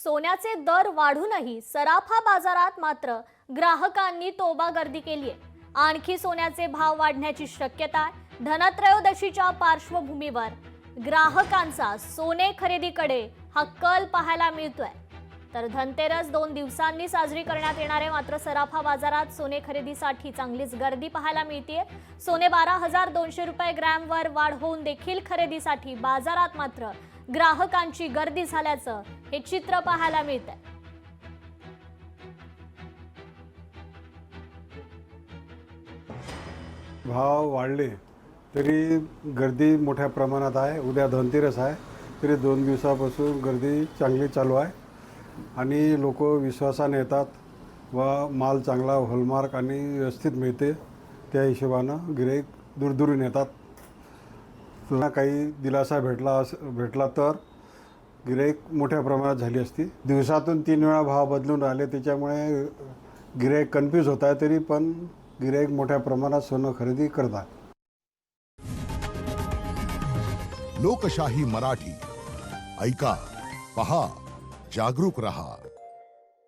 सोन्याचे दर वाढूनही सराफा बाजारात मात्र ग्राहकांनी तोबा गर्दी केली आहे। आणखी सोन्याचे भाव वाढण्याची शक्यता आहे। धनत्रयोदशीच्या पार्श्वभूमीवर ग्राहकांचा सोने खरेदीकडे हा कल पाहायला मिळतोय। तर धनतेरस 2 दिवसांनी साजरी करण्यात येणार आहे, मात्र सराफा बाजारात सोने खरेदीसाठी चांगलीच गर्दी पाहायला मिळते। सोने 12,200 रुपये ग्रॅमवर वाढ होऊन देखील खरेदीसाठी बाजारात मात्र ग्राहकांची गर्दी झाल्याचं हे चित्र पाहायला मिळतंय। भाव वाढले तरी गर्दी मोठ्या प्रमाणात आहे। उद्या धनतेरस आहे तरी 2 दिवसापासून गर्दी चांगली चालू आहे आणि लोक विश्वासाने येतात व माल चांगला हॉलमार्क आणि व्यवस्थित मिळते, त्या हिशोबानं गिऱ्हाईक दूरदूरून येतात। पुन्हा काही दिलासा भेटला तर गिऱ्हाईक मोठ्या प्रमाणात झाली असती। दिवसातून 3 वेळा भाव बदलून राहिले, त्याच्यामुळे गिऱ्हाईक कन्फ्यूज होत आहे, तरी पण गिऱ्हाईक मोठ्या प्रमाणात सोनं खरेदी करतात। लोकशाही मराठी ऐका, पहा, जागरूक रहा।